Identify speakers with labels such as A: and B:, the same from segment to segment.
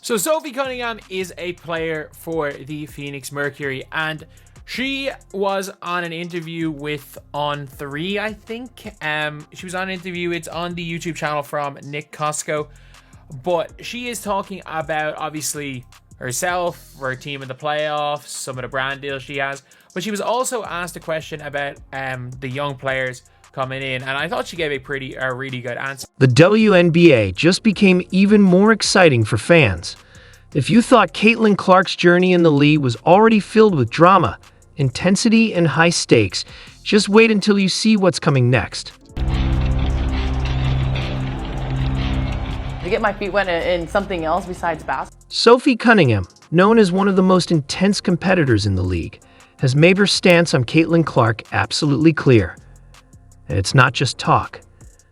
A: So Sophie Cunningham is a player for the Phoenix Mercury, and she was on an interview with On3, I think. She was on an interview. It's on the YouTube channel from Nick Costco. But she is talking about, obviously, herself, her team in the playoffs, some of the brand deals she has. But she was also asked a question about the young players coming in, and I thought she gave a really good answer.
B: The WNBA just became even more exciting for fans. If you thought Caitlin Clark's journey in the league was already filled with drama, intensity, and high stakes, just wait until you see what's coming next.
C: To get my feet wet in something else besides basketball.
B: Sophie Cunningham, known as one of the most intense competitors in the league, has made her stance on Caitlin Clark absolutely clear. And it's not just talk.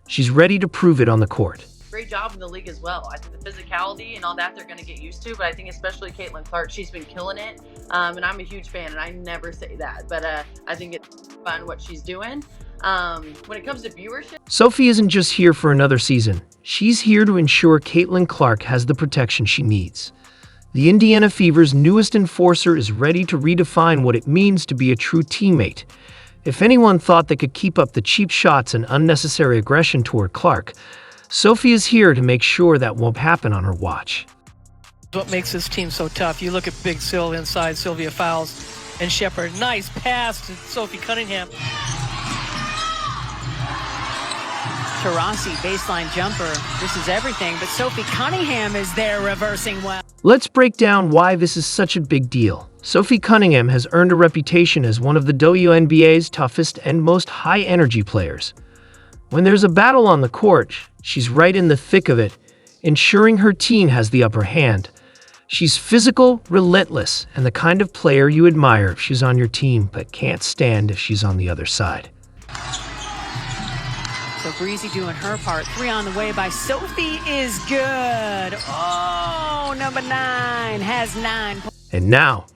B: She's ready to prove it on the court.
C: Great job in the league as well. I think the physicality and all that they're going to get used to, but I think especially Caitlin Clark, she's been killing it. And I'm a huge fan, and I never say that, but I think it's fun what she's doing. When it comes to viewership,
B: Sophie isn't just here for another season. She's here to ensure Caitlin Clark has the protection she needs. The Indiana Fever's newest enforcer is ready to redefine what it means to be a true teammate. If anyone thought they could keep up the cheap shots and unnecessary aggression toward Clark, Sophie is here to make sure that won't happen on her watch.
D: What makes this team so tough? You look at Big Sil inside, Sylvia Fowles and Shepard. Nice pass to Sophie Cunningham.
E: Taurasi, baseline jumper. This is everything, but Sophie Cunningham is there reversing well.
B: Let's break down why this is such a big deal. Sophie Cunningham has earned a reputation as one of the WNBA's toughest and most high-energy players. When there's a battle on the court, she's right in the thick of it, ensuring her team has the upper hand. She's physical, relentless, and the kind of player you admire if she's on your team but can't stand if she's on the other side.
E: So Breezy doing her part. 3 on the way by Sophie is good. Oh, number 9 has 9.
B: And now,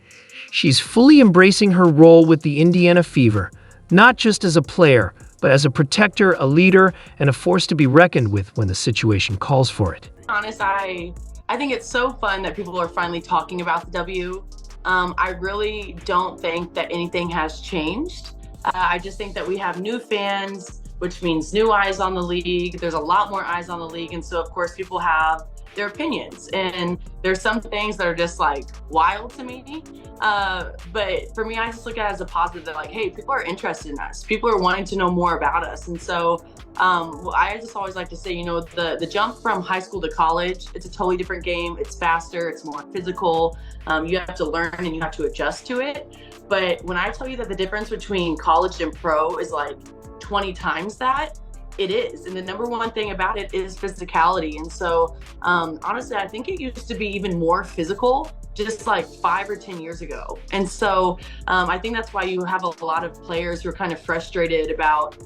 B: she's fully embracing her role with the Indiana Fever, not just as a player, but as a protector, a leader, and a force to be reckoned with when the situation calls for it.
C: honest, I think it's so fun that people are finally talking about the W. I really don't think that anything has changed. I just think that we have new fans, which means new eyes on the league. There's a lot more eyes on the league. And so of course people have their opinions, and there's some things that are just like wild to me. But for me, I just look at it as a positive that like, hey, people are interested in us. People are wanting to know more about us. And so I just always like to say, you know, the jump from high school to college, it's a totally different game. It's faster, it's more physical. You have to learn and you have to adjust to it. But when I tell you that the difference between college and pro is like 20 times that, it is. And the number one thing about it is physicality. And so honestly, I think it used to be even more physical just like 5 or 10 years ago. And so I think that's why you have a lot of players who are kind of frustrated about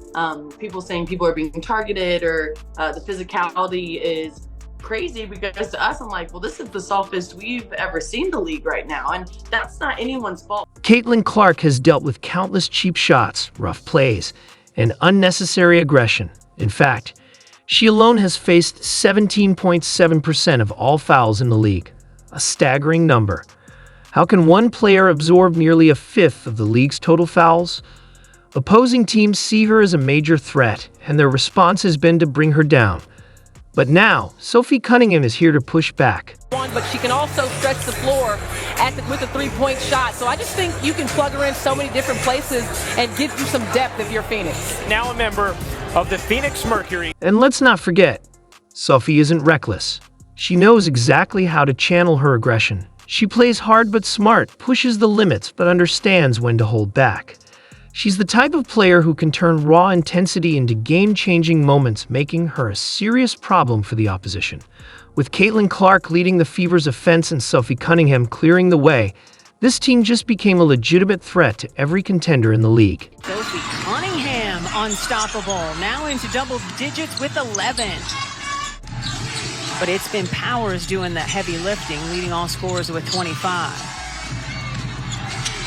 C: people saying people are being targeted, or the physicality is crazy, because to us, I'm like, well, this is the softest we've ever seen the league right now. And that's not anyone's fault.
B: Caitlin Clark has dealt with countless cheap shots, rough plays, and unnecessary aggression. In fact, she alone has faced 17.7% of all fouls in the league, a staggering number. How can one player absorb nearly a fifth of the league's total fouls? Opposing teams see her as a major threat, and their response has been to bring her down. But now, Sophie Cunningham is here to push back.
F: But she can also stretch the floor with a three-point shot. So I just think you can plug her in so many different places and give you some depth if you're Phoenix.
A: Now a member of the Phoenix Mercury.
B: And let's not forget, Sophie isn't reckless. She knows exactly how to channel her aggression. She plays hard but smart, pushes the limits, but understands when to hold back. She's the type of player who can turn raw intensity into game-changing moments, making her a serious problem for the opposition. With Caitlin Clark leading the Fever's offense and Sophie Cunningham clearing the way, this team just became a legitimate threat to every contender in the league.
E: Sophie Cunningham, unstoppable, now into double digits with 11. But it's been Powers doing the heavy lifting, leading all scorers with 25.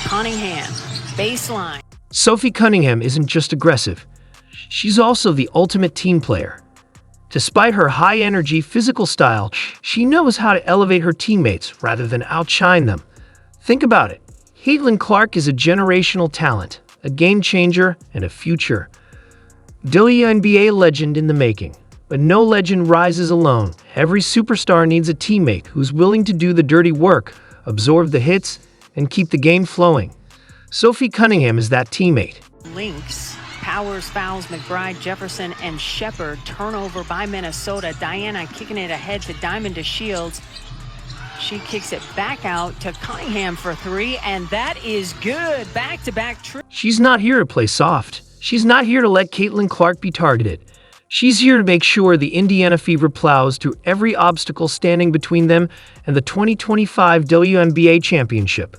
E: Cunningham, baseline.
B: Sophie Cunningham isn't just aggressive. She's also the ultimate team player. Despite her high-energy physical style, she knows how to elevate her teammates rather than outshine them. Think about it. Caitlin Clark is a generational talent, a game changer, and a future WNBA legend in the making. But no legend rises alone. Every superstar needs a teammate who's willing to do the dirty work, absorb the hits, and keep the game flowing. Sophie Cunningham is that teammate.
E: Lynx. Powers fouls McBride, Jefferson, and Shepard. Turnover by Minnesota. Diana kicking it ahead to Diamond to Shields. She kicks it back out to Cunningham for three, and that is good. Back-to-back trip.
B: She's not here to play soft. She's not here to let Caitlin Clark be targeted. She's here to make sure the Indiana Fever plows through every obstacle standing between them and the 2025 WNBA championship.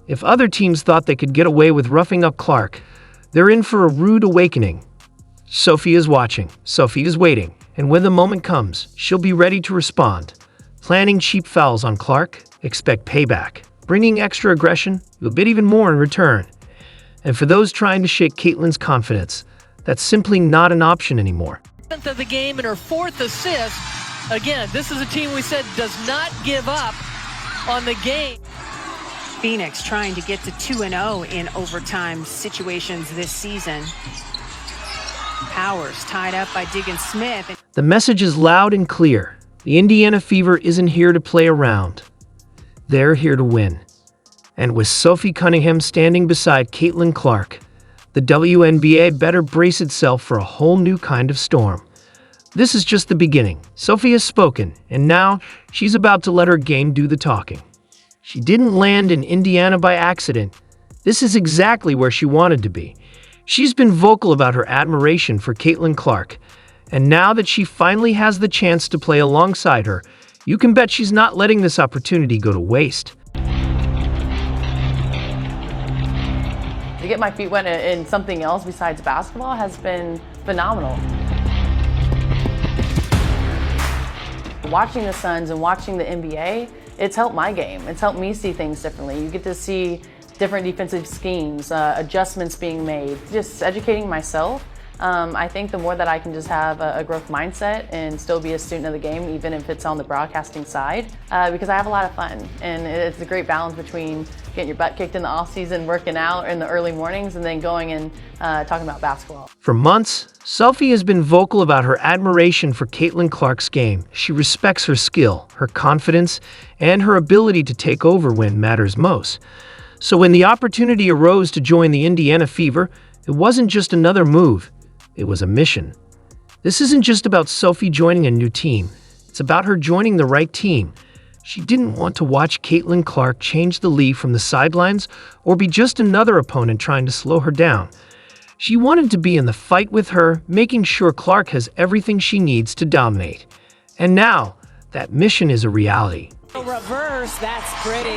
B: If other teams thought they could get away with roughing up Clark, they're in for a rude awakening. Sophie is watching. Sophie is waiting. And when the moment comes, she'll be ready to respond. Planning cheap fouls on Clark? Expect payback. Bringing extra aggression? You'll get even more in return. And for those trying to shake Caitlin's confidence, that's simply not an option anymore.
D: Of the game and her fourth assist. Again, this is a team we said does not give up on the game.
E: Phoenix trying to get to 2-0 in overtime situations this season. Powers tied up by Diggin Smith.
B: The message is loud and clear. The Indiana Fever isn't here to play around. They're here to win. And with Sophie Cunningham standing beside Caitlin Clark, the WNBA better brace itself for a whole new kind of storm. This is just the beginning. Sophie has spoken, and now she's about to let her game do the talking. She didn't land in Indiana by accident. This is exactly where she wanted to be. She's been vocal about her admiration for Caitlin Clark, and now that she finally has the chance to play alongside her, you can bet she's not letting this opportunity go to waste.
C: To get my feet wet in something else besides basketball has been phenomenal. Watching the Suns and watching the NBA, it's helped my game. It's helped me see things differently. You get to see different defensive schemes, adjustments being made, just educating myself. I think the more that I can just have a growth mindset and still be a student of the game, even if it's on the broadcasting side, because I have a lot of fun. And it's a great balance between getting your butt kicked in the off season, working out in the early mornings, and then going and talking about basketball.
B: For months, Sophie has been vocal about her admiration for Caitlin Clark's game. She respects her skill, her confidence, and her ability to take over when matters most. So when the opportunity arose to join the Indiana Fever, it wasn't just another move. It was a mission. This isn't just about Sophie joining a new team. It's about her joining the right team. She didn't want to watch Caitlin Clark change the lead from the sidelines or be just another opponent trying to slow her down. She wanted to be in the fight with her, making sure Clark has everything she needs to dominate. And now, that mission is a reality.
E: Reverse, that's pretty.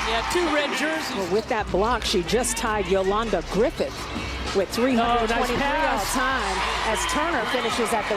D: Yeah, two red jerseys.
E: Well, with that block, she just tied Yolanda Griffith with 323 all time as Turner finishes at the